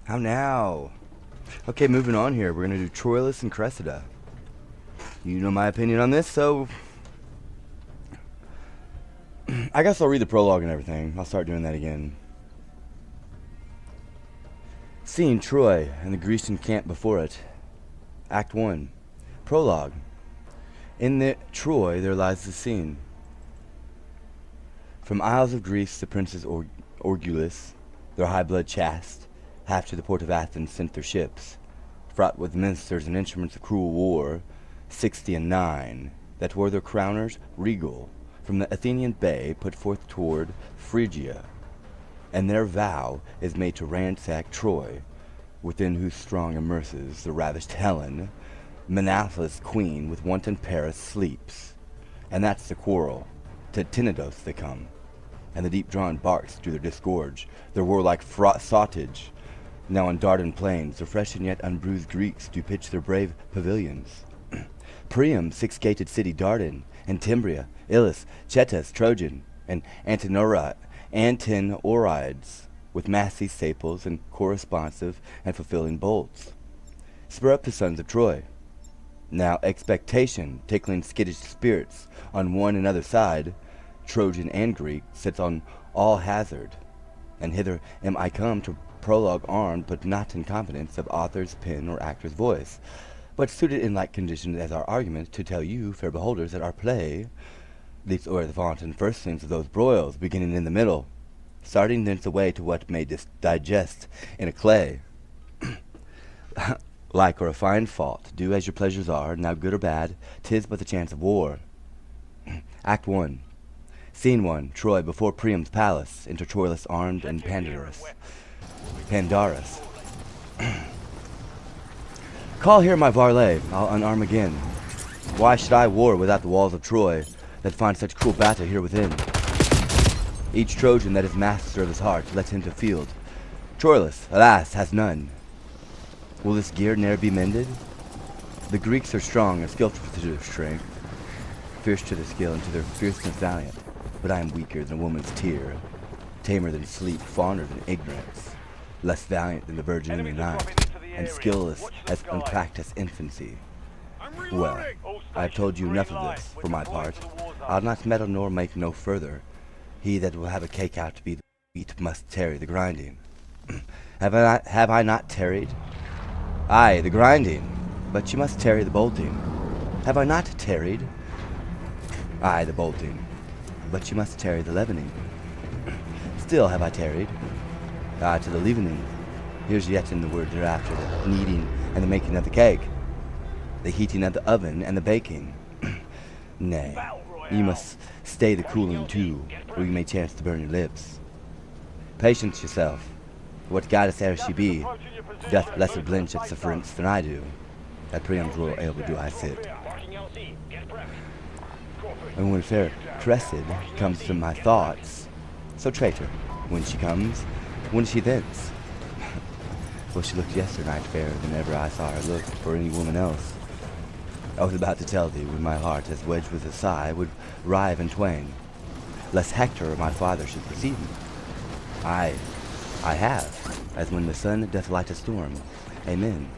How now? Okay, moving on here. We're going to do Troilus and Cressida. You know my opinion on this, so I guess I'll read the prologue and everything. I'll start doing that again. Scene, Troy and the Grecian camp before it. Act 1. Prologue. In the Troy there lies the scene. From isles of Greece the princes Orgulus, their high blood chaste, half to the port of Athens sent their ships, fraught with ministers and instruments of cruel war, 60 and 9, that were their crowners regal, from the Athenian bay put forth toward Phrygia, and their vow is made to ransack Troy, within whose strong immerses the ravished Helen, Menalthus queen with wanton Paris sleeps. And that's the quarrel. To Tenedos they come, and the deep-drawn barks do their disgorge, their warlike sottage. Now on Dardan plains the fresh and yet unbruised Greeks do pitch their brave pavilions. Priam, six-gated city Dardan, and Timbria, Ilus, Chetas, Trojan, and Antinorides, with massy saples and corresponsive and fulfilling bolts. Spur up the sons of Troy. Now expectation, tickling skittish spirits on one and other side, Trojan and Greek, sits on all hazard. And hither am I come to prologue armed, but not in confidence of author's pen or actor's voice, but suited in like conditions as our argument, to tell you, fair beholders, that our play leaps o'er the font and first scenes of those broils, beginning in the middle, starting thence away to what may digest in a clay. Like or a fine fault, do as your pleasures are, now good or bad, 'tis but the chance of war. Act 1. Scene 1. Troy before Priam's palace, enter Troilus armed and Pandarus. Call here my varlet, I'll unarm again. Why should I war without the walls of Troy, that find such cruel battle here within? Each Trojan that is master of his heart, let him to field. Troilus, alas, has none. Will this gear ne'er be mended? The Greeks are strong and skillful to their strength, fierce to their skill and to their fierceness valiant, but I am weaker than a woman's tear, tamer than sleep, fonder than ignorance, less valiant than the virgin in the night, and skillless as unpracticed infancy. Well, I have told you enough of this, for my part. I'll not meddle nor make no further. He that will have a cake out to be the wheat must tarry the grinding. Have I not tarried? Aye, the grinding, but you must tarry the bolting. Have I not tarried? Aye, the bolting, but you must tarry the leavening. Still have I tarried? Aye, to the leavening. Here's yet in the word thereafter the kneading and the making of the cake, the heating of the oven and the baking. Nay, you must stay the cooling too, or you may chance to burn your lips. Patience yourself. What goddess e'er she be, doth lesser blench at sufferance than I do. At Priam's royal elbow do I sit. And when fair Cressida comes to my thoughts, so traitor, when she comes, when is she thence? Well, she looked yesternight fairer than ever I saw her look for any woman else. I was about to tell thee when my heart, as wedged with a sigh, would rive in twain, lest Hector or my father should perceive me. I have, as when the sun doth light a storm. Amen.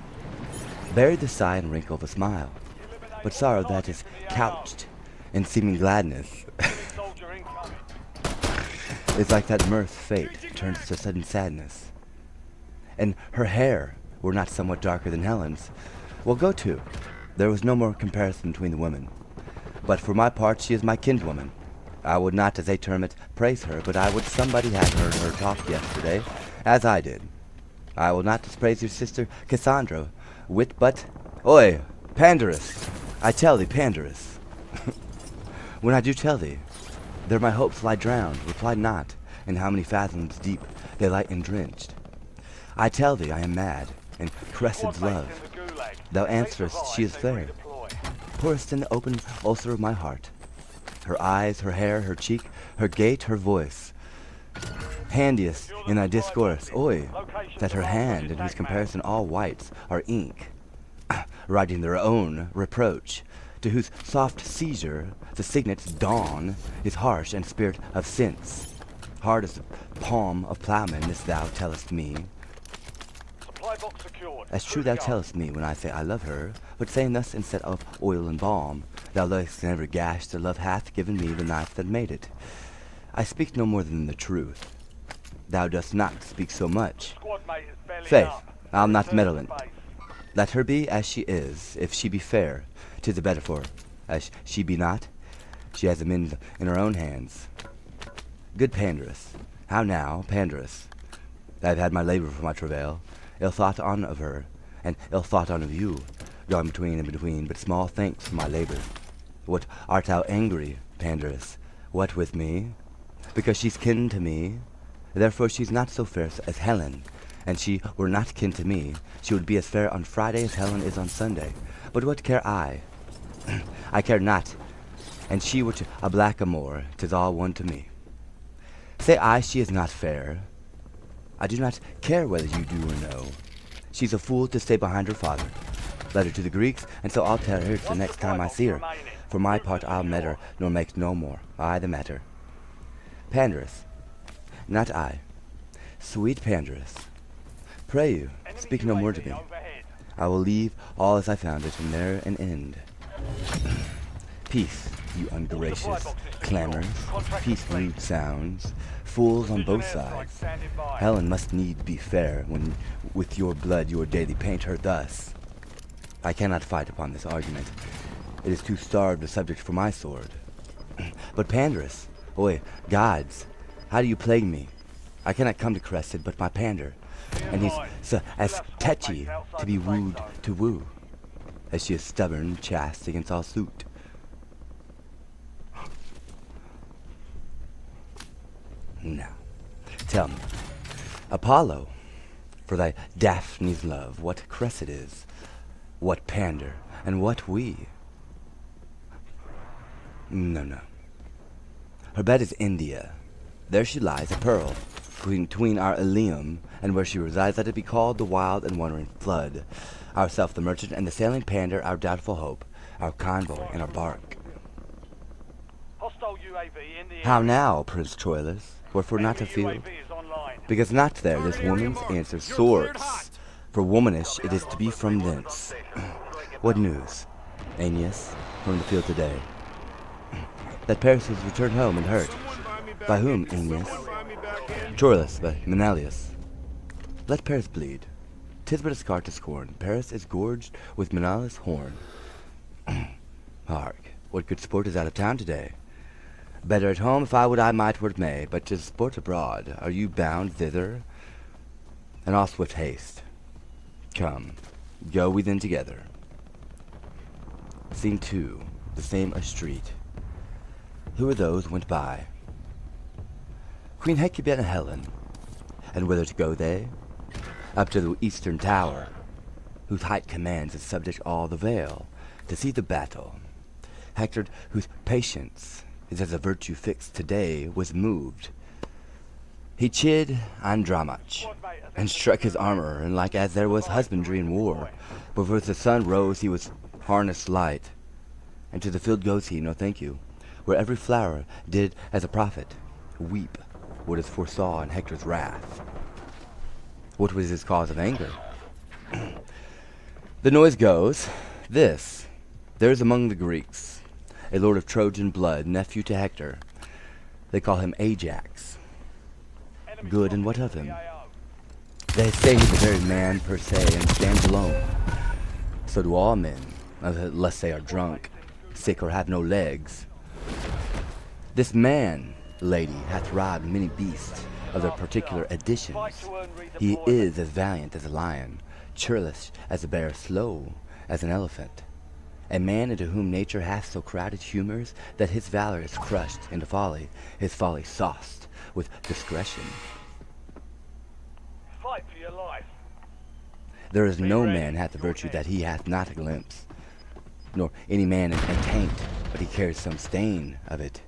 Buried the sigh and wrinkle of a smile, but sorrow that is couched in seeming gladness is like that mirth fate turns to sudden sadness. And her hair were not somewhat darker than Helen's. Well, go to. There was no more comparison between the women. But for my part, she is my kinswoman. I would not, as they term it, praise her, but I would somebody had heard her talk yesterday, as I did. I will not dispraise your sister Cassandra, but... Oi, Pandarus! I tell thee, Pandarus. When I do tell thee, there my hopes lie drowned, reply not, in how many fathoms deep they lie endrenched. I tell thee I am mad, in Cressida's love. Thou answerest she is fair, pourest in the open ulcer of my heart. Her eyes, her hair, her cheek, her gait, her voice. Handiest in thy discourse, oi, that her hand, in whose comparison all whites are ink, writing their own reproach, to whose soft seizure the signet's dawn is harsh and spirit of sense. Hard as the palm of plowman, this thou tellest me. As true thou tellest me when I say I love her, but saying thus instead of oil and balm, thou layest in every gash that love hath given me the knife that made it. I speak no more than the truth. Thou dost not speak so much. Faith, I'll not meddle in't. Let her be as she is. If she be fair, 'tis the better for her. As she be not, she has them in her own hands. Good Pandarus, how now, Pandarus? I have had my labor for my travail, ill thought on of her, and ill thought on of you, gone between and between, but small thanks for my labor. What art thou angry, Pandarus? What with me? Because she's kin to me, therefore she's not so fair as Helen, and she were not kin to me, she would be as fair on Friday as Helen is on Sunday. But what care I? I care not, and she were to a blackamoor, 'tis all one to me. Say I she is not fair, I do not care whether you do or no. She's a fool to stay behind her father. Let her to the Greeks, and so I'll tell her the next time I see her. For my part I'll met her, nor make no more, I the matter. Pandarus, not I. Sweet Pandarus, pray you, speak no more to me. I will leave all as I found it, and there an end. Peace, you ungracious clamors, peace, rude sounds, fools on both sides. Helen must need be fair, when with your blood you daily paint her thus. I cannot fight upon this argument. It is too starved a subject for my sword. But Pandarus, oi, gods, how do you plague me? I cannot come to Cressida but my Pandar, and he's as tetchy to be wooed to woo, as she is stubborn, chaste against all suit. Now, tell me, Apollo, for thy Daphne's love, what Cressida is, what Pandar, and what we? No. Her bed is India. There she lies, a pearl, between our Ilium, and where she resides let it be called the wild and wandering flood. Ourself the merchant, and the sailing Pandar, our doubtful hope, our convoy, and our bark. How now, Prince Troilus? Wherefore not to feel? Because not there this woman's answer sorts, for womanish it is to be from thence. What news, Aeneas, from the field today? That Paris has returned home and hurt. By whom, Aeneas? Troilus, by Menelaus. Let Paris bleed. 'Tis but a scar to scorn. Paris is gorged with Menelaus' horn. Hark, what good sport is out of town today? Better at home, if I would I might where it may, but to sport abroad, are you bound thither? And all swift haste. Come, go we then together. Scene 2, the same a street. Who are those went by? Queen Hecuba and Helen. And whither to go they? Up to the eastern tower, whose height commands its subject all the vale, to see the battle. Hector, whose patience is as a virtue fixed today, was moved. He chid Andromach, and struck his armor, and like as there was husbandry in war, before the sun rose he was harnessed light. And to the field goes he, no thank you, where every flower did as a prophet weep what is foresaw in Hector's wrath. What was his cause of anger? The noise goes, this, there's among the Greeks a lord of Trojan blood, nephew to Hector. They call him Ajax. Good, and what of him? They say he's a very man per se, and stands alone. So do all men, unless they are drunk, sick, or have no legs. This man, lady, hath robbed many beasts of their particular additions. He is as valiant as a lion, churlish as a bear, slow as an elephant. A man into whom nature hath so crowded humors that his valor is crushed into folly, his folly sauced with discretion. Fight for your life. There is no man hath the virtue that he hath not a glimpse, nor any man a taint, but he carries some stain of it.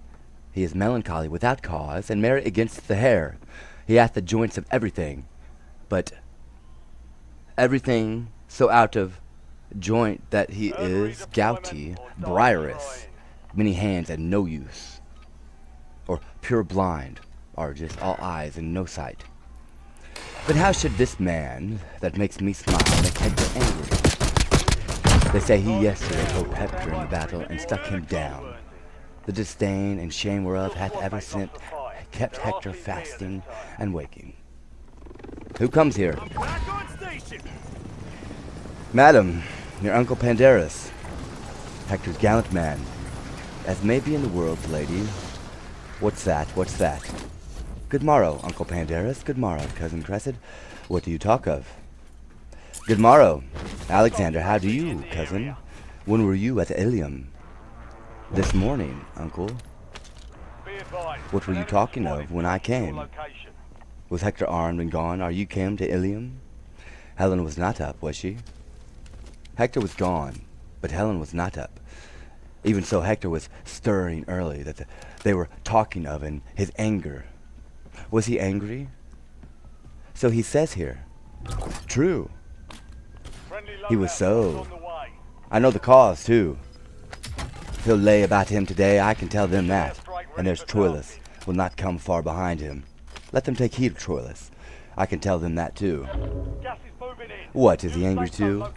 He is melancholy without cause, and merry against the hair. He hath the joints of everything, but everything so out of joint that he is gouty, briarous, many hands and no use, or pure blind, are just all eyes and no sight. But how should this man that makes me smile make Hector angry? They say he yesterday told Hector in the battle and struck him down. The disdain and shame whereof hath ever since kept Hector fasting and waking. Who comes here? Madam, your uncle Pandarus, Hector's gallant man, as may be in the world, lady. What's that? What's that? Good morrow, Uncle Pandarus. Good morrow, Cousin Cressida. What do you talk of? Good morrow, Alexander. How do you, cousin? When were you at Ilium? This morning, uncle. What were you talking of when I came? Was Hector armed and gone? Are you came to Ilium? Helen was not up, was she? Hector was gone, but Helen was not up. Even so, Hector was stirring early that they were talking of in his anger. Was he angry? So he says here. True. He was so. I know the cause, too. He'll lay about him today, I can tell them that. And there's Troilus, will not come far behind him. Let them take heed of Troilus. I can tell them that, too. What, is he angry, too?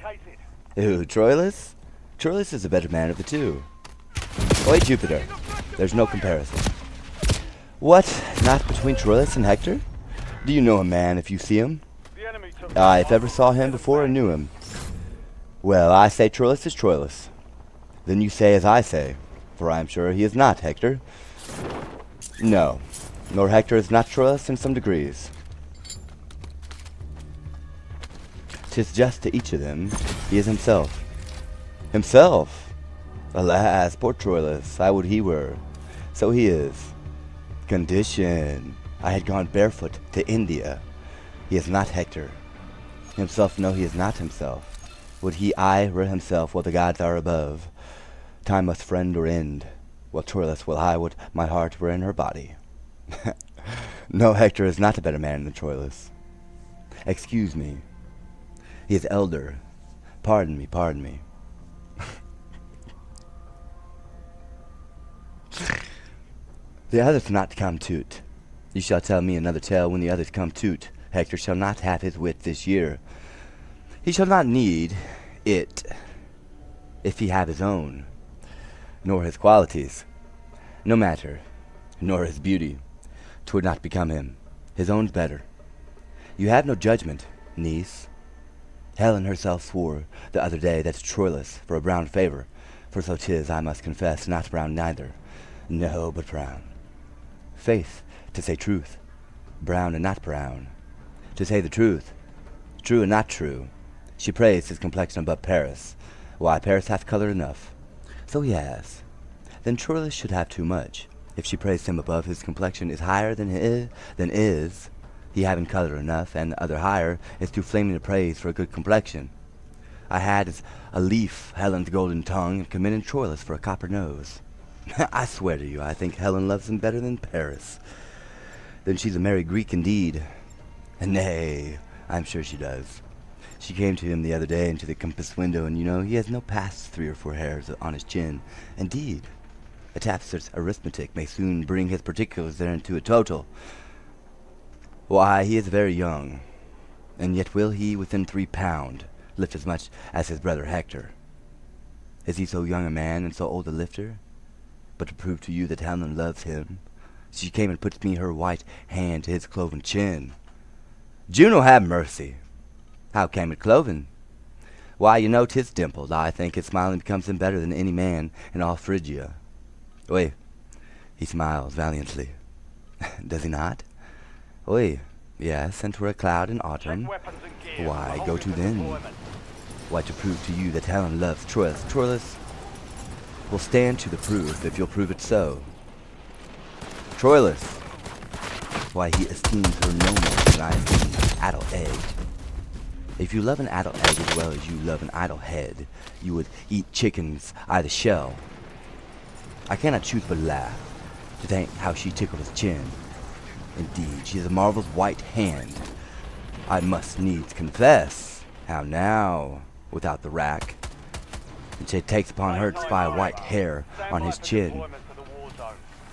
Who, Troilus? Troilus is the better man of the two. Oi, Jupiter, there's no comparison. What, not between Troilus and Hector? Do you know a man if you see him? I, if ever saw him before or knew him. Well, I say Troilus is Troilus. Then you say as I say, for I am sure he is not Hector. No, nor Hector is not Troilus in some degrees. 'Tis just to each of them, he is himself. Himself? Alas, poor Troilus, I would he were. So he is. Condition. I had gone barefoot to India. He is not Hector. Himself, no, he is not himself. Would he I were himself while the gods are above. Time must friend or end. While Troilus will I would my heart were in her body. No, Hector is not a better man than Troilus. Excuse me. He is elder. Pardon me, pardon me. The others not come to't. You shall tell me another tale when the others come to't. Hector shall not have his wit this year. He shall not need it, if he have his own, nor his qualities. No matter, nor his beauty. 'Twould not become him. His own's better. You have no judgment, niece. Helen herself swore the other day that Troilus for a brown favor, for so 'tis, I must confess, not brown neither. No, but brown. Faith, to say truth, brown and not brown. To say the truth, true and not true. She praised his complexion above Paris. Why, Paris hath color enough. So he has. Then Troilus should have too much. If she praised him above his complexion is higher than is, he having color enough, and the other higher, is too flaming a praise for a good complexion. I had as a leaf Helen's golden tongue, and commended Troilus for a copper nose. I swear to you, I think Helen loves him better than Paris. Then she's a merry Greek indeed. Nay, I'm sure she does. She came to him the other day into the compass window, and you know he has no past 3 or 4 hairs on his chin. Indeed, a tapster's arithmetic may soon bring his particulars there into a total. Why, he is very young, and yet will he within 3 pound lift as much as his brother Hector. Is he so young a man and so old a lifter? But to prove to you that Helen loves him, she came and puts me her white hand to his cloven chin. Juno have mercy! How came it cloven? Why, you know 'tis dimpled. I think his smiling becomes him better than any man in all Phrygia. Oi, he smiles valiantly. Does he not? Oi, yes, and 'twere a cloud in autumn. Why, go to then. Why, to prove to you that Helen loves Troilus. Troilus will stand to the proof if you'll prove it so. Troilus, why, he esteems her no more than I esteem an addle egg. If you love an addle egg as well as you love an idle head, you would eat chickens by the shell. I cannot choose but laugh to think how she tickled his chin. Indeed, she has a marvelous white hand. I must needs confess. How now, without the rack? And she takes upon her to spy white hair on his chin.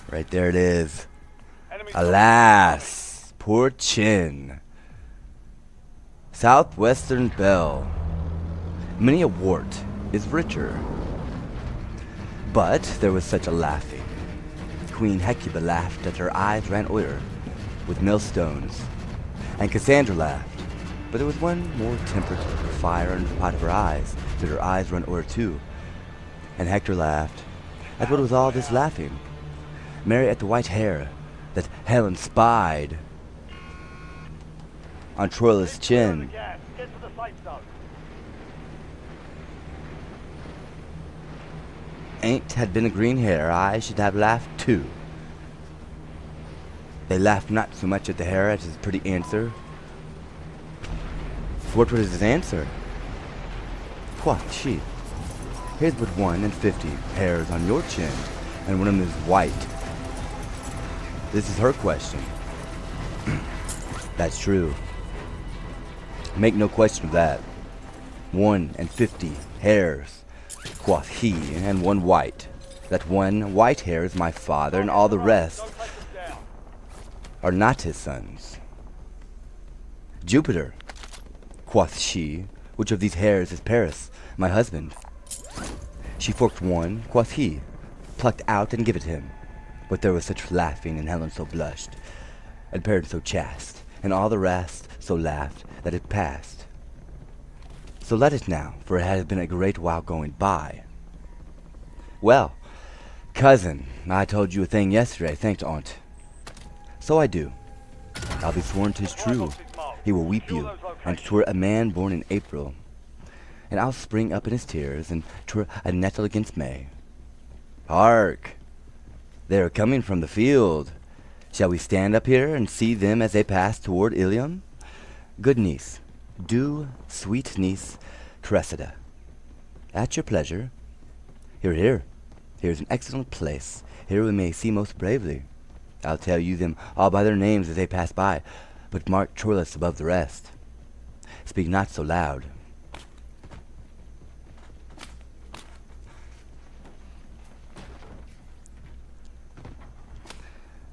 Right there it is. Alas, poor chin. Southwestern Belle. Many a wart is richer. But there was such a laughing. Queen Hecuba laughed that her eyes ran o'er with millstones, and Cassandra laughed, but there was one more tempered fire under the pot of her eyes, that her eyes run o'er too. And Hector laughed at what was all this laughing, merry at the white hair that Helen spied on Troilus' chin. Ain't had been a green hair, I should have laughed too. They laughed not so much at the hair as his pretty answer. What was his answer? Quoth she, here's but 1 in 50 hairs on your chin, and one of them is white. This is her question. That's true. Make no question of that. 1 in 50 hairs, quoth he, and one white. That one white hair is my father, and all the rest are not his sons. Jupiter, quoth she, which of these hairs is Paris, my husband? She forked one, quoth he, plucked out and give it him. But there was such laughing, and Helen so blushed, and Paris so chaste, and all the rest so laughed, that it passed. So let it now, for it has been a great while going by. Well, cousin, I told you a thing yesterday, thanked aunt. So I do. I'll be sworn 'tis true. He will weep you, and 'twere a man born in April. And I'll spring up in his tears, and 'twere a nettle against May. Hark! They are coming from the field. Shall we stand up here and see them as they pass toward Ilium? Good niece, do, sweet niece, Cressida. At your pleasure. Here, here. Here's an excellent place. Here we may see most bravely. I'll tell you them all by their names as they pass by, but mark Troilus above the rest. Speak not so loud.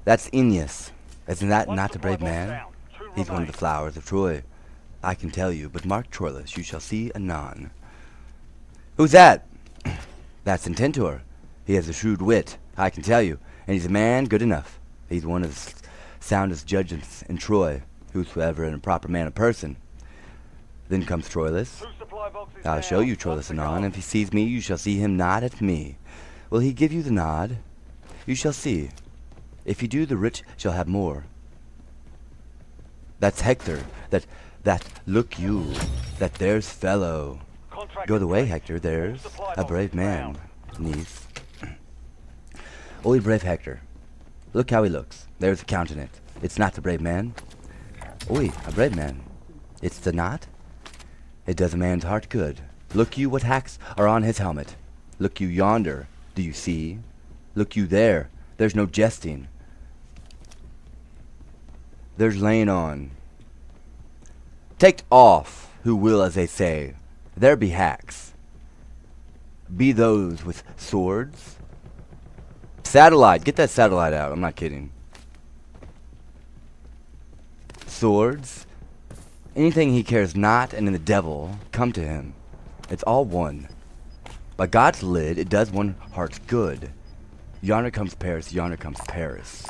That's Aeneas. Isn't that not a brave man? He's one of the flowers of Troy, I can tell you, but mark Troilus, you shall see anon. Who's that? That's Intentor. He has a shrewd wit, I can tell you, and he's a man good enough. He's one of the soundest judges in Troy, whosoever in a proper man a person. Then comes Troilus. I'll show you Troilus anon. If he sees me, you shall see him nod at me. Will he give you the nod? You shall see. If he do, the rich shall have more. That's Hector. That, look you, that there's fellow. Go the way, Hector, there's a brave man, niece. Oi, brave Hector. Look how he looks. There's a countenance. It's not the brave man. Oi, a brave man. It's the not. It does a man's heart good. Look you what hacks are on his helmet. Look you yonder. Do you see? Look you there. There's no jesting. There's laying on. Take off, who will, as they say. There be hacks. Be those with swords. Satellite, get that satellite out. I'm not kidding. Swords. Anything he cares not, and in the devil, come to him. It's all one. By God's lid, it does one heart's good. Yonder comes Paris, yonder comes Paris.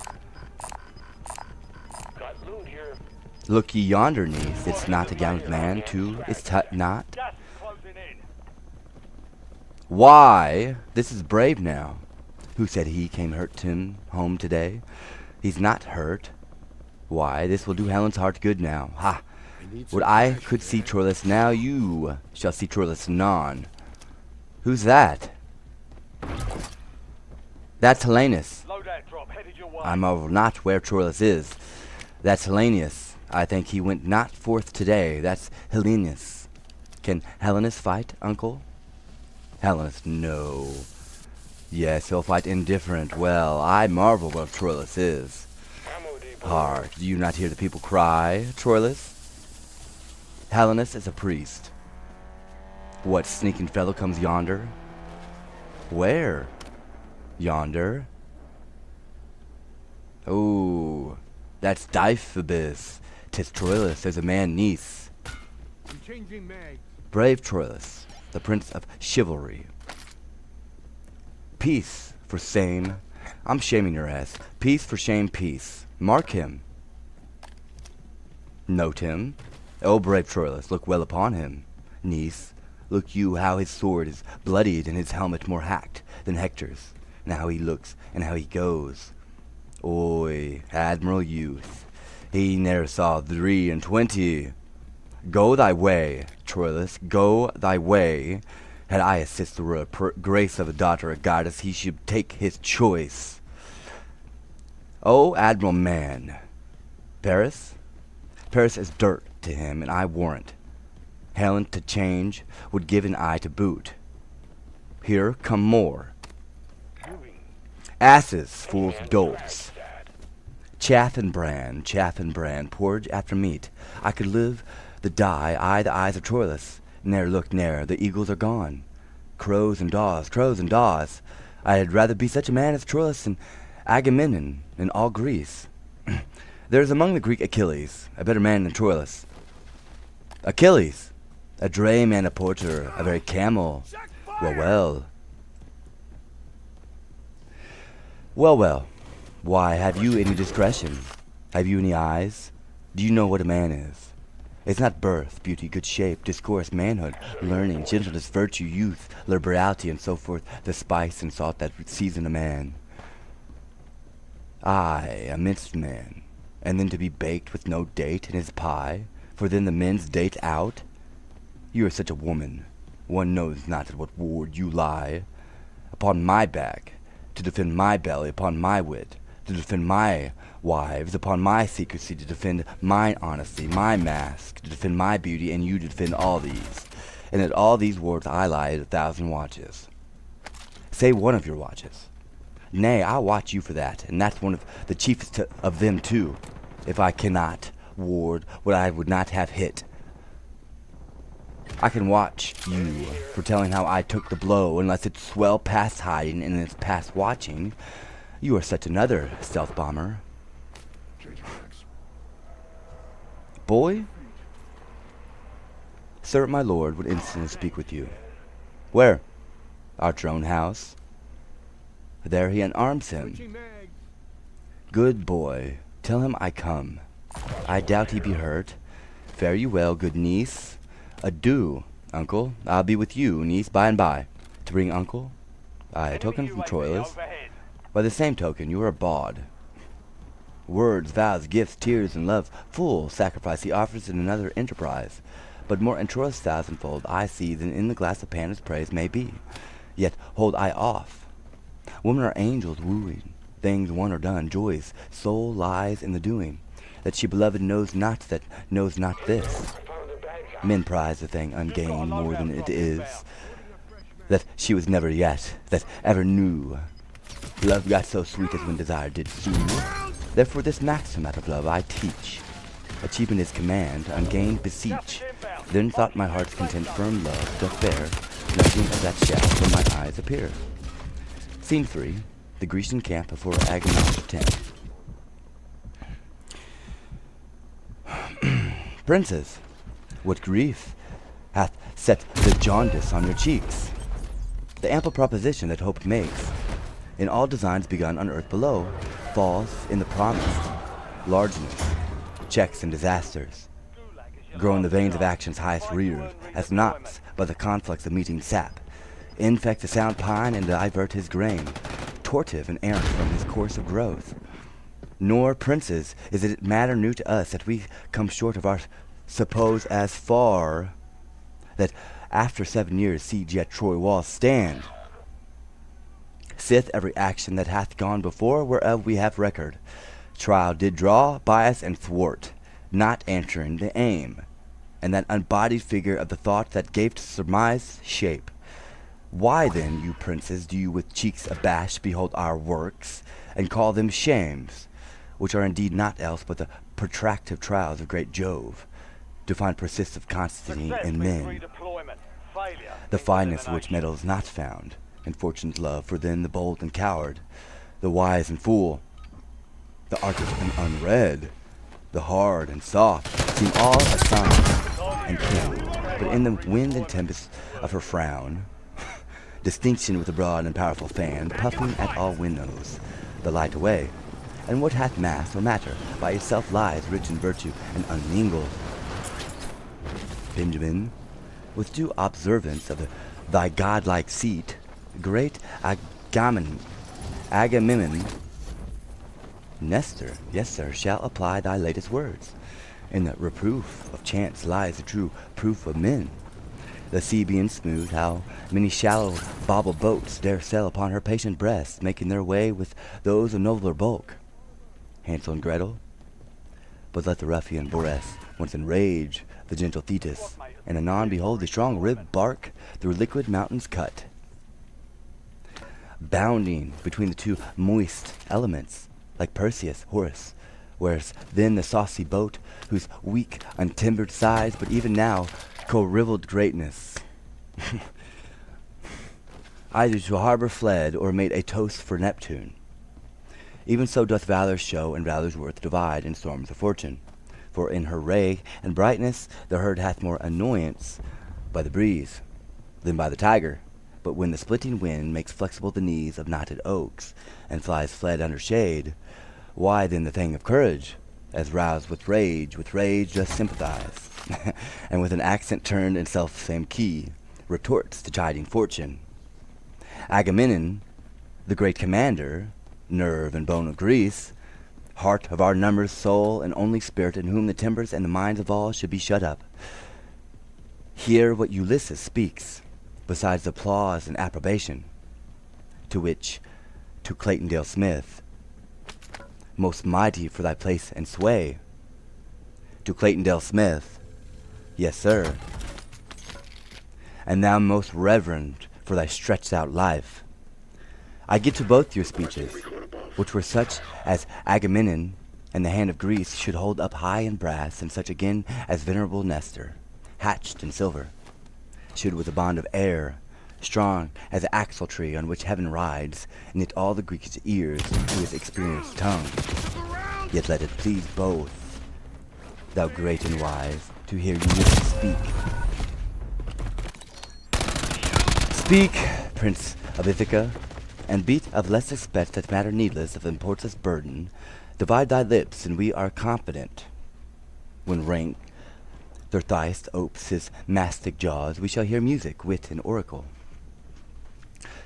Look ye yonder, niece, it's not a gallant man, too, it's not. Why? This is brave now. Who said he came hurt him home today? He's not hurt. Why, this will do Helen's heart good now. Ha! Would I could see Troilus now, you shall see Troilus anon. Who's that? That's Helenus. I marvel not where Troilus is. That's Helenus. I think he went not forth today. That's Helenus. Can Helenus fight, uncle? Helenus, no. Yes, he'll fight indifferent. Well, I marvel where Troilus is. Hark, do you not hear the people cry, Troilus? Helenus is a priest. What sneaking fellow comes yonder? Where? Yonder? Oh, that's Deiphobus. 'Tis Troilus, there's a man, niece. Brave Troilus, the prince of chivalry. Peace for shame. I'm shaming your ass. Peace for shame, peace. Mark him. Note him. O brave Troilus, look well upon him. Niece, look you how his sword is bloodied and his helmet more hacked than Hector's, and how he looks and how he goes. Oy, admiral youth, he ne'er saw 23. Go thy way, Troilus, go thy way. Had I assist the grace of a daughter of goddess, he should take his choice. O admiral man, Paris is dirt to him, and I warrant Helen to change would give an eye to boot. Here come more. Asses, fools, dolts. Chaff and bran, porridge after meat. I could live the die, the eyes of Troilus. Ne'er look ne'er, the eagles are gone. Crows and daws. I had rather be such a man as Troilus and Agamemnon in all Greece. There is among the Greek Achilles, a better man than Troilus. Achilles, a dray man, a porter, a very camel. Well. Why, have you any discretion? Have you any eyes? Do you know what a man is? It's not birth, beauty, good shape, discourse, manhood, learning, gentleness, virtue, youth, liberality, and so forth, the spice and salt that season a man. I, a minced man, and then to be baked with no date in his pie, for then the men's date out? You are such a woman, one knows not at what ward you lie. Upon my back, to defend my belly, upon my wit, to defend my wives, upon my secrecy, to defend mine honesty, my mask, to defend my beauty, and you to defend all these. And at all these wards I lie at 1,000 watches. Say one of your watches. Nay, I'll watch you for that, and that's one of the chiefest of them too, if I cannot ward what I would not have hit. I can watch you for telling how I took the blow, unless it's well past hiding and it's past watching. You are such another stealth bomber. Boy? Sir, my lord would instantly speak with you. Where? At your own house. There he unarms him. Good boy, tell him I come. I doubt he be hurt. Fare you well, good niece. Adieu, uncle. I'll be with you, niece, by and by. To bring uncle? A token from Troilus. By the same token, you are a bawd. Words, vows, gifts, tears, and love, full sacrifice he offers in another enterprise. But more in Troilus thousandfold I see than in the glass of Pandar's praise may be. Yet hold I off. Women are angels wooing. Things won or done, joy's soul lies in the doing. That she beloved knows not this. Men prize the thing ungained more than it is. That she was never yet, that ever knew. Love got so sweet as when desire did sue. Therefore this maxim out of love I teach. Achievement is command, ungained beseech. Then thought my heart's content firm love doth bear, nothing of that shall from my eyes appear. Scene 3, the Grecian camp before Agamemnon's tent. Princes, what grief hath set the jaundice on your cheeks? The ample proposition that hope makes, in all designs begun on earth below, falls in the promised largeness, checks and disasters. Grow in the veins of action's highest reared, as knots by the conflux of meeting sap, infect the sound pine and divert his grain, tortive and errant from his course of growth. Nor, princes, is it matter new to us that we come short of our suppose as far that after 7 years siege yet Troy walls stand. Sith every action that hath gone before, whereof we have record. Trial did draw, bias, and thwart, not answering the aim, and that unbodied figure of the thought that gave to surmise shape. Why then, you princes, do you with cheeks abashed behold our works, and call them shames, which are indeed not else but the protractive trials of great Jove, to find persistent constancy in men, the fineness which meddles not found, and fortune's love, for then the bold and coward, the wise and fool, the artist and unread, the hard and soft, seem all assigned and killed. but in the wind and tempest of her frown, distinction with a broad and powerful fan, puffing at all windows, the light away. And what hath mass or matter? By itself lies rich in virtue and unmingled. Benjamin, with due observance of thy godlike seat, great Agamemnon, Nestor, yes, sir, shall apply thy latest words. In the reproof of chance lies the true proof of men. The sea being smooth, how many shallow bauble boats dare sail upon her patient breast, making their way with those of nobler bulk. Hansel and Gretel, but let the ruffian Boreas once enrage the gentle Thetis, and anon behold the strong ribbed bark through liquid mountains cut, bounding between the two moist elements, like Perseus, Horace, whereas then the saucy boat, whose weak, untimbered size, but even now, co-riveled greatness, either to harbor fled, or made a toast for Neptune. Even so doth valor show, and valor's worth divide in storms of fortune. For in her ray and brightness the herd hath more annoyance by the breeze than by the tiger. But when the splitting wind makes flexible the knees of knotted oaks, and flies fled under shade, why then the thing of courage, as roused with rage doth sympathize, and with an accent turned in self-same key, retorts to chiding fortune. Agamemnon, the great commander, nerve and bone of Greece, heart of our numbers, soul and only spirit, in whom the timbers and the minds of all should be shut up, hear what Ulysses speaks, besides applause and approbation, to which, to Clayton Dale Smith, most mighty for thy place and sway, to Clayton Dale Smith, yes, sir, and thou most reverend for thy stretched out life, I give to both your speeches, which were such as Agamemnon and the hand of Greece should hold up high in brass, and such again as venerable Nestor, hatched in silver, should with a bond of air, strong as the axle-tree on which heaven rides, knit all the Greek's ears to his experienced tongue. Yet let it please both, thou great and wise, to hear Ulysses speak. Speak, Prince of Ithaca, and beat of less expect that matter needless of importless burden. Divide thy lips, and we are confident. When rank their thirst opes his mastic jaws, we shall hear music, wit, and oracle.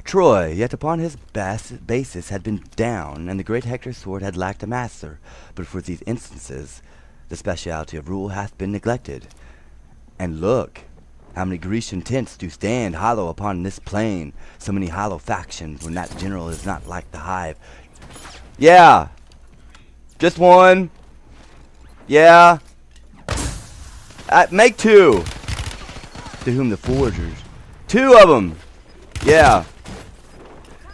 Troy, yet upon his basis had been down, and the great Hector's sword had lacked a master. But for these instances, the speciality of rule hath been neglected. And look, how many Grecian tents do stand hollow upon this plain, so many hollow factions, when that general is not like the hive. Yeah, just one. Yeah, make two. To whom the foragers, two of them. Yeah,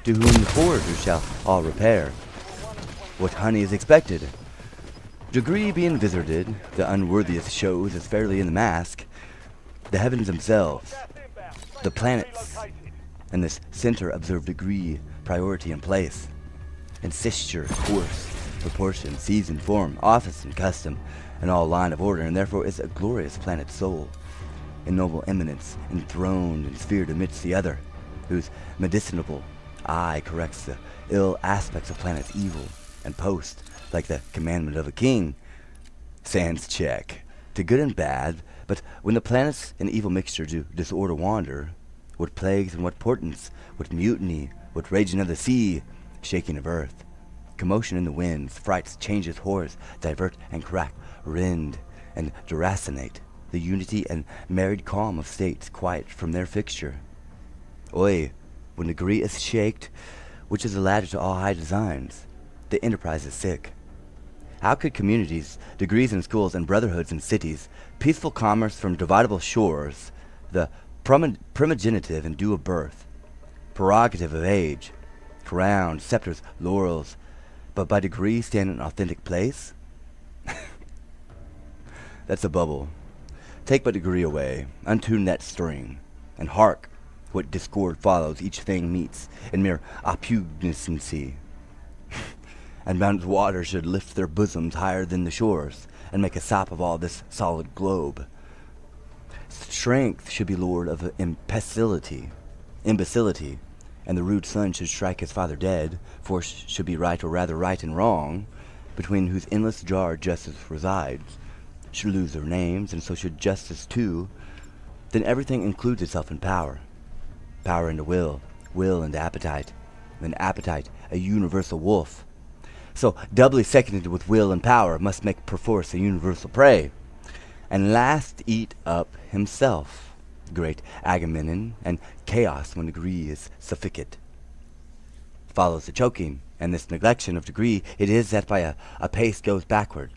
to whom the foragers shall all repair. What honey is expected? Degree being visited, the unworthiest shows as fairly in the mask. The heavens themselves, the planets, and this center observe degree, priority, and place, and sisture, course, proportion, season, form, office, and custom, and all line of order, and therefore is a glorious planet soul, in noble eminence, enthroned and sphered amidst the other, whose medicinable eye corrects the ill aspects of planet's evil, and post, like the commandment of a king, sans check, to good and bad. But when the planets in evil mixture do disorder wander, what plagues and what portents, what mutiny, what raging of the sea, shaking of earth, commotion in the winds, frights, changes, horrors, divert and crack, rend and deracinate, the unity and married calm of states quiet from their fixture. Oi, when degree is shaked, which is the ladder to all high designs, the enterprise is sick. How could communities, degrees in schools, and brotherhoods in cities, peaceful commerce from dividable shores, the primogenitive and due of birth, prerogative of age, crowned, scepters, laurels, but by degree stand in authentic place? That's a bubble. Take but degree away, untune that string, and hark, what discord follows, each thing meets in mere oppugnancy. And mountains water should lift their bosoms higher than the shores, and make a sop of all this solid globe. strength should be lord of imbecility, and the rude son should strike his father dead. Force should be right, or rather right and wrong, between whose endless jar justice resides, should lose their names, and so should justice too. Then everything includes itself in power. Power into will, will into appetite, then appetite a universal wolf. So doubly seconded with will and power must make perforce a universal prey, and last eat up himself, great Agamemnon, and chaos when degree is sufficient. Follows the choking, and this neglection of degree it is that by a pace goes backward,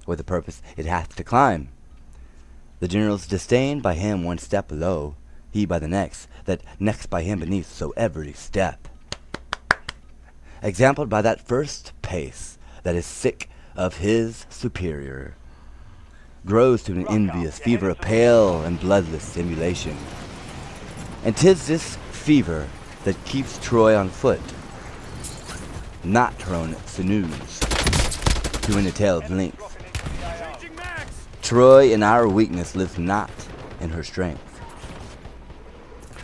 where the purpose it hath to climb. The general's disdain by him one step below, he by the next, that next by him beneath, so every step. Exampled by that first pace that is sick of his superior, grows to an envious fever of pale and bloodless emulation. And 'tis this fever that keeps Troy on foot, not her own sinews, to win a tale of length. Troy in our weakness lives not in her strength.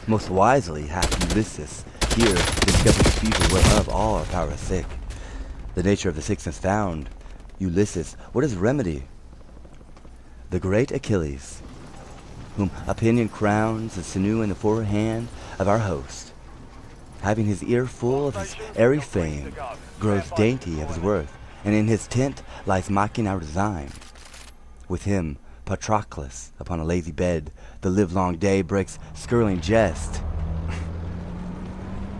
Most wisely hath Ulysses here discovered the fever whereof all our power is sick. The nature of the sickness found. Ulysses, what is the remedy? The great Achilles, whom opinion crowns the sinew in the forehand of our host, having his ear full of his airy fame, grows dainty of his worth, and in his tent lies mocking our design. With him, Patroclus, upon a lazy bed, the livelong day breaks skirling jest,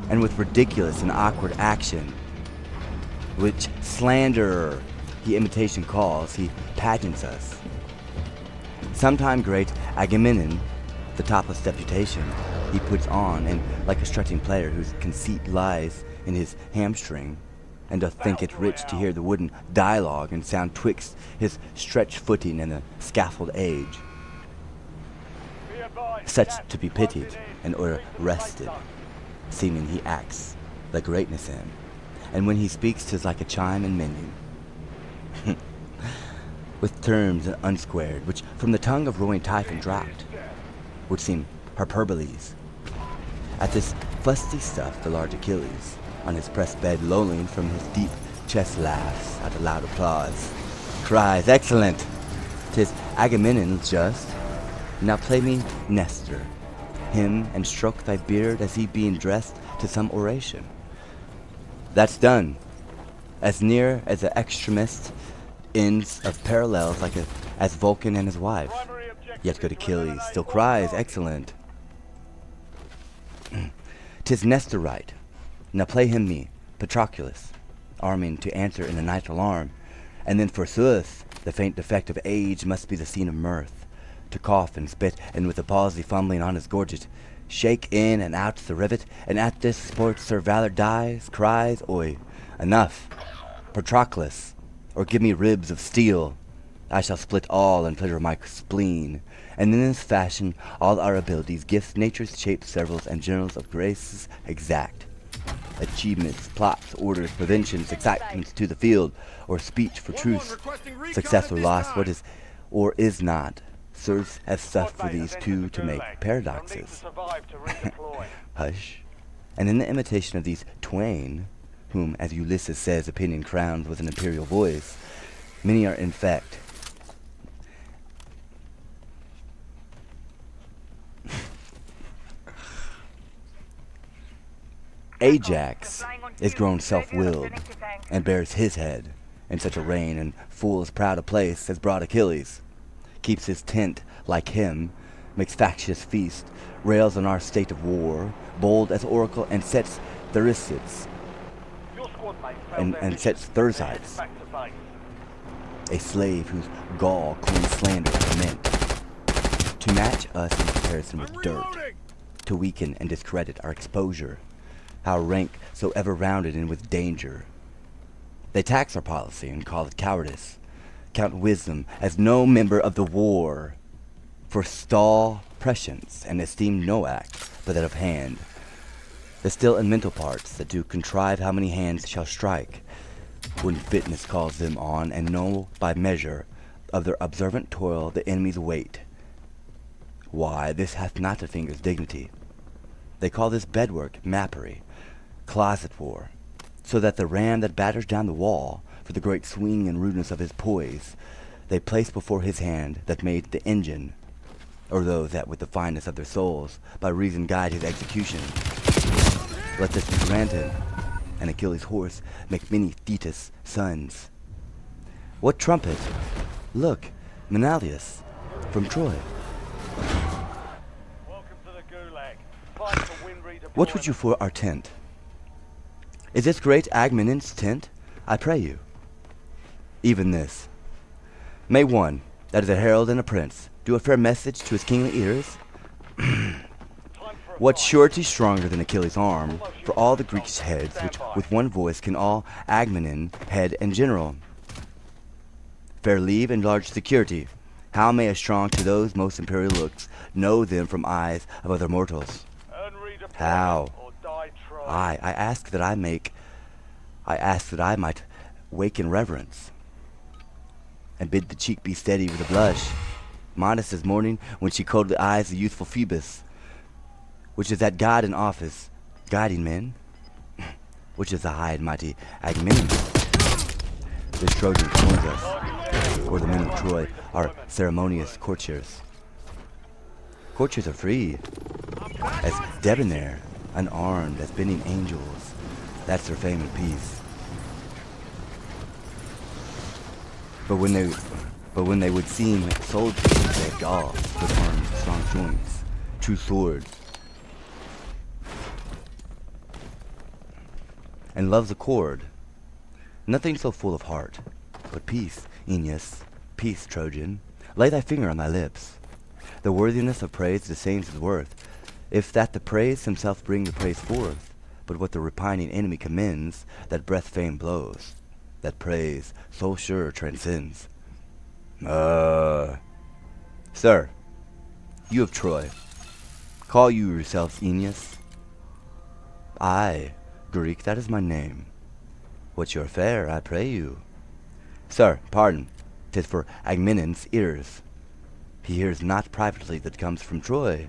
and with ridiculous and awkward action, which slanderer he imitation calls, he patents us. Sometime great Agamemnon, the topless deputation, he puts on, and like a strutting player whose conceit lies in his hamstring, and doth think it rich to hear the wooden dialogue and sound twixt his stretched footing and the scaffold age. Such to be pitied and arrested, seeming he acts the greatness in, and when he speaks 'tis like a chime and menu, with terms unsquared, which from the tongue of roaring Typhon dropped, would seem hyperboles. At this fusty stuff the large Achilles, on his pressed bed lolling from his deep chest, laughs at a loud applause, cries, "Excellent! 'Tis Agamemnon's just. Now play me Nestor, him, and stroke thy beard as he being dressed to some oration." That's done, as near as the extremist ends of parallels, like as Vulcan and his wife. Yet good Achilles still cries, "Excellent!" 'Tis Nestor right. Now play him me, Patroclus, arming to answer in a night alarm, and then forsooth the faint defect of age must be the scene of mirth, to cough and spit, and with a palsy fumbling on his gorget, shake in and out the rivet, and at this sport Sir Valor dies, cries, "Oi, enough, Patroclus, or give me ribs of steel, I shall split all and pleasure my spleen." And in this fashion all our abilities, gifts, nature's shapes, severals, and generals of graces exact. Achievements, plots, orders, preventions, excitements to the field, or speech for truth, success or loss, what is or is not, serves as stuff for these two to make paradoxes. Hush. And in the imitation of these twain, whom, as Ulysses says, opinion crowns with an imperial voice, many are in fact Ajax is grown self-willed, and bears his head in such a reign and full as proud a place as broad Achilles, keeps his tent like him, makes factious feast, rails on our state of war, bold as oracle, and sets Thersites, and sets Thersites, a slave whose gall coins slander is meant to match us in comparison with dirt, to weaken and discredit our exposure, how rank so ever rounded and with danger. They tax our policy and call it cowardice, count wisdom as no member of the war, forestall prescience, and esteem no act but that of hand. The still and mental parts that do contrive how many hands shall strike, when fitness calls them on, and know by measure of their observant toil the enemy's weight, Why, this hath not a finger's dignity. They call this bedwork mappery, closet war, so that the ram that batters down the wall, for the great swing and rudeness of his poise, they place before his hand that made the engine, or those that with the fineness of their souls by reason guide his execution. Let this be granted, and Achilles' horse make many Thetis sons. What trumpet? Look, Menalius, from Troy. What would you for our tent? Is this great Agamenon's tent? I pray you. Even this. May one, that is a herald and a prince, do a fair message to his kingly ears? What surety stronger than Achilles' arm, for all the Greeks' heads, which with one voice can all Agamenon, head and general? Fair leave and large security. How may a strong to those most imperial looks know them from eyes of other mortals? How? I ask that I might wake in reverence, and bid the cheek be steady with a blush, modest as morning when she coldly eyes the youthful Phoebus, which is that god in office, guiding men, which is the high and mighty Agamemnon. This Trojan joins us, or the men of Troy are ceremonious courtiers. Courtiers are free, as debonair, unarmed as bending angels. That's their fame and peace. But when they would seem soldiers, they have dogs with arms, strong joints, true swords, and love's accord. Nothing so full of heart, but peace, Aeneas, peace, Trojan. Lay thy finger on thy lips. The worthiness of praise disdains his worth, if that the praise himself bring the praise forth, but what the repining enemy commends, that breath fame blows, that praise so sure transcends. Sir, you of Troy, call you yourselves Aeneas? Aye, Greek, that is my name. What's your fare, I pray you? Sir, pardon, 'tis for Agamenon's ears. He hears not privately that comes from Troy.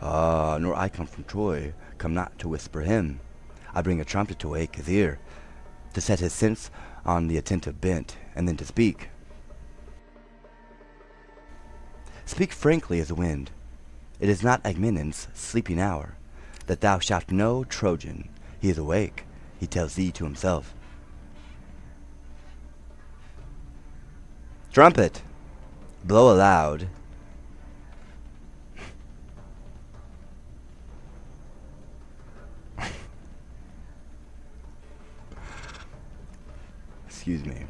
Nor I come from Troy, come not to whisper him. I bring a trumpet to wake his ear, to set his sense on the attentive bent, and then to speak. Speak frankly as the wind. It is not Agamenon's sleeping hour, that thou shalt know, Trojan. He is awake, he tells thee to himself. Trumpet, blow aloud. Excuse me.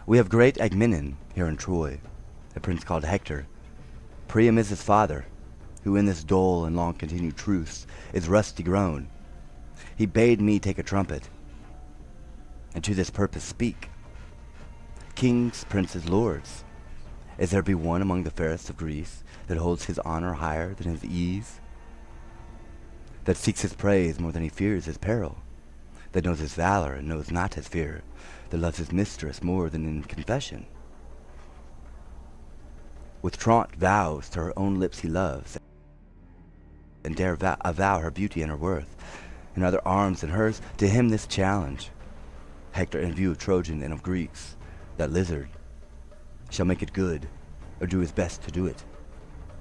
We have great Agamenon here in Troy, a prince called Hector. Priam is his father, who in this dull and long-continued truce is rusty grown. He bade me take a trumpet, and to this purpose speak. Kings, princes, lords, is there be one among the fairest of Greece that holds his honor higher than his ease? That seeks his praise more than he fears his peril? That knows his valor and knows not his fear? That loves his mistress more than in confession? With truant vows to her own lips he loves, and dare avow her beauty and her worth, in other arms than hers, to him this challenge. Hector, in view of Trojan and of Greeks, that lizard, shall make it good, or do his best to do it.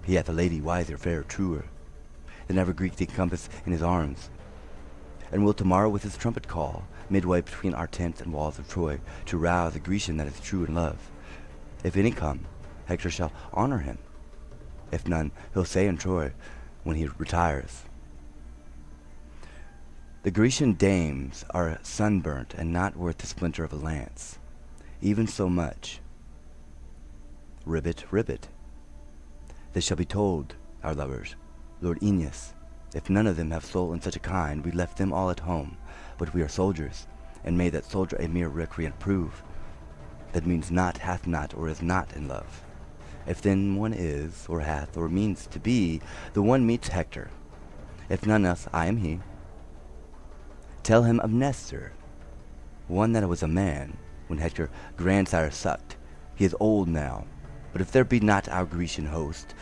He hath a lady wiser, fairer, truer, than ever Greek did compass in his arms, and will tomorrow with his trumpet call, midway between our tents and walls of Troy, to rouse a Grecian that is true in love. If any come, Hector shall honor him. If none, he'll say in Troy, when he retires, the Grecian dames are sunburnt and not worth the splinter of a lance. Even so much. Ribbit, ribbit. This shall be told, our lovers, Lord Aeneas. If none of them have soul in such a kind, we left them all at home. But we are soldiers, and may that soldier a mere recreant prove. That means not, hath not, or is not in love. If then one is, or hath, or means to be, the one meets Hector. If none else, I am he. Tell him of Nestor, one that was a man, when Hector grandsire sucked. He is old now, But if there be not our Grecian host,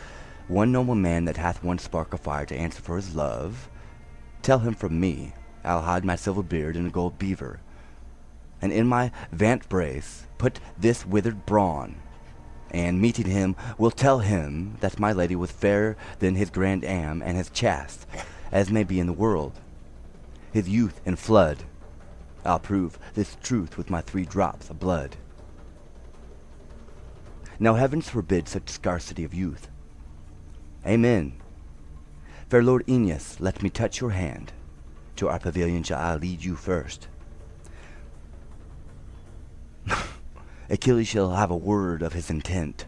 one noble man that hath one spark of fire to answer for his love, tell him from me, I'll hide my silver beard in a gold beaver, and in my vant brace put this withered brawn, and meeting him will tell him that my lady was fairer than his grand am, and as chaste as may be in the world. His youth in flood, I'll prove this truth with my 3 drops of blood. Now heavens forbid such scarcity of youth. Amen. Fair Lord Aeneas, let me touch your hand. To our pavilion shall I lead you first. Achilles shall have a word of his intent.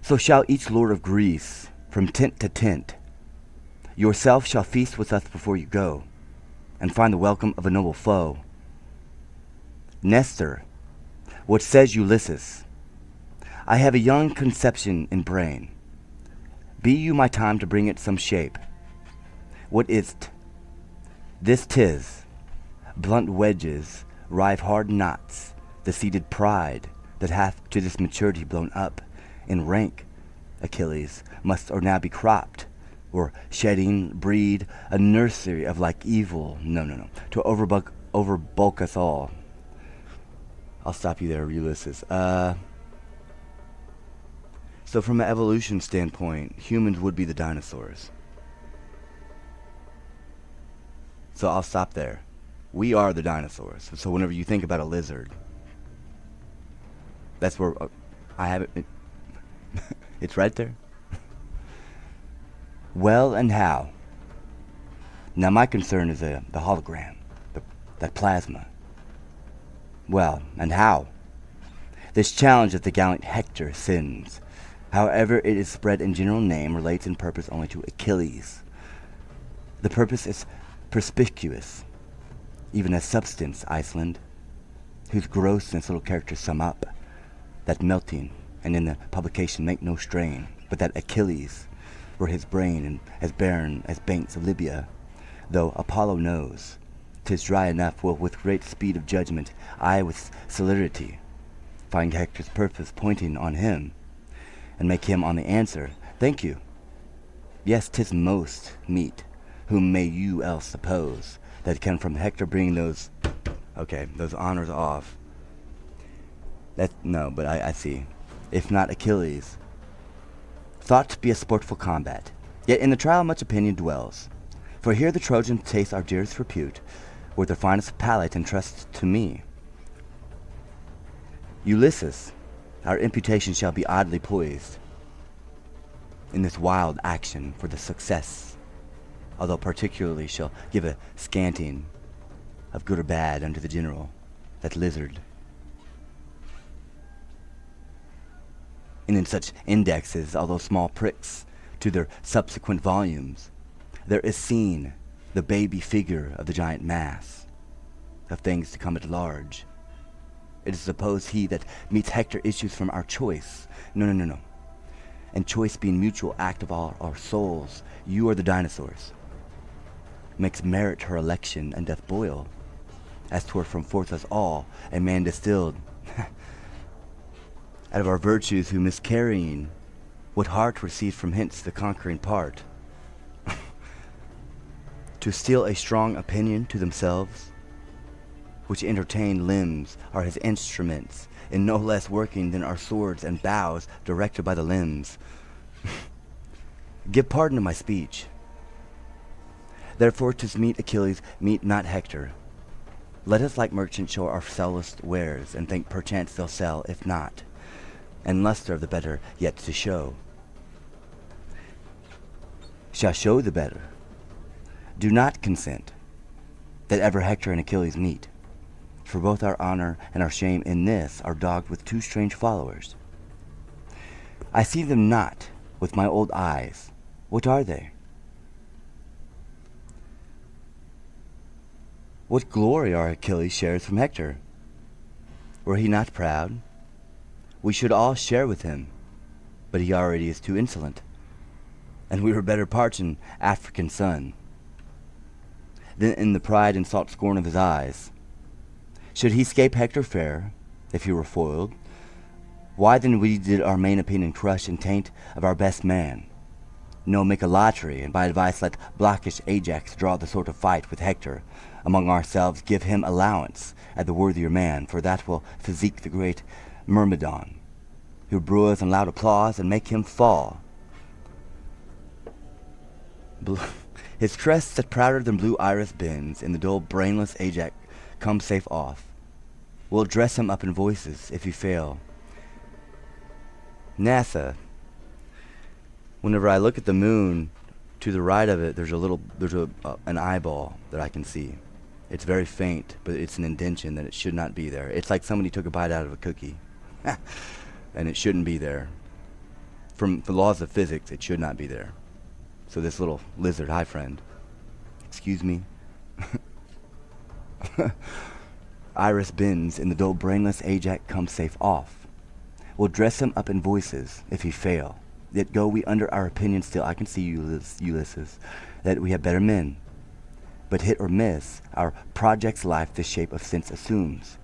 So shall each lord of Greece, from tent to tent. Yourself shall feast with us before you go, and find the welcome of a noble foe. Nestor, what says Ulysses? I have a young conception in brain. Be you my time to bring it some shape. What is't? This 'tis, blunt wedges, rive hard knots, the seated pride that hath to this maturity blown up in rank, Achilles, must or now be cropped, or shedding breed a nursery of like evil, no, to overbulk us all. I'll stop you there, Ulysses. So from an evolution standpoint, humans would be the dinosaurs. So I'll stop there. We are the dinosaurs. So whenever you think about a lizard, that's where I have it. It's right there. Well, and how? Now my concern is the hologram, that plasma. Well, and how? This challenge that the gallant Hector sends, however it is spread in general name, relates in purpose only to Achilles. The purpose is perspicuous, even as substance, Iceland, whose grossness little characters sum up, that melting, and in the publication make no strain, but that Achilles were his brain, and as barren as banks of Libya, though Apollo knows 'tis dry enough, will with great speed of judgment, I with celerity, find Hector's purpose pointing on him, and make him on the answer, thank you. Yes, 'tis most meet, whom may you else suppose, that can from Hector bring those honors off. No, but I see. If not Achilles. Thought to be a sportful combat, yet in the trial much opinion dwells. For here the Trojans taste our dearest repute, with their finest palate entrust to me. Ulysses, our imputation shall be oddly poised in this wild action for the success, although particularly shall give a scanting of good or bad unto the general, that lizard. And in such indexes, although small pricks to their subsequent volumes, there is seen the baby figure of the giant mass of things to come at large. It is supposed he that meets Hector issues from our choice. No. And choice being mutual act of all our souls, you are the dinosaurs. Makes merit her election and doth boil, as 'twere from forth us all, a man distilled out of our virtues, who miscarrying, what heart received from hence the conquering part, to steal a strong opinion to themselves, which entertained limbs are his instruments, in no less working than our swords and bows directed by the limbs. Give pardon to my speech. Therefore, to meet Achilles, meet not Hector. Let us like merchants show our sellest wares, and think perchance they'll sell, if not, and luster of the better yet to show. Shall show the better. Do not consent that ever Hector and Achilles meet, for both our honor and our shame in this are dogged with 2 strange followers. I see them not with my old eyes. What are they? What glory our Achilles shares from Hector? Were he not proud, we should all share with him, but he already is too insolent, and we were better parts in African sun than in the pride and salt scorn of his eyes. Should he scape Hector fair, if he were foiled. Why then we did our main opinion crush and taint of our best man? No, make a lottery, and by advice let blackish Ajax draw the sort of fight with Hector. Among ourselves give him allowance at the worthier man, for that will physique the great Myrmidon, who brewers in loud applause and make him fall. His crest that prouder than blue iris bends, and the dull brainless Ajax comes safe off. We'll dress him up in voices if he fail. NASA. Whenever I look at the moon, to the right of it, there's an eyeball that I can see. It's very faint, but it's an indentation that it should not be there. It's like somebody took a bite out of a cookie, and it shouldn't be there. From the laws of physics, it should not be there. So this little lizard, hi friend, excuse me. Iris bends, and the dull brainless Ajax comes safe off. We'll dress him up in voices if he fail. Yet go we under our opinion still. I can see you, Ulysses, that we have better men. But hit or miss, our project's life the shape of sense assumes.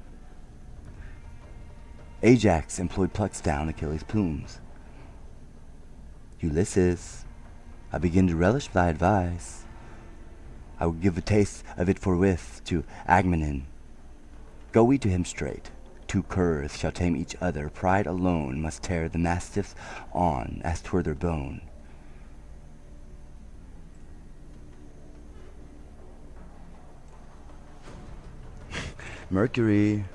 Ajax employed plucks down Achilles' plumes. Ulysses, I begin to relish thy advice. I will give a taste of it forthwith to Agamemnon. Go we to him straight. Two curs shall tame each other. Pride alone must tear the mastiffs on as 'twere their bone. Mercury,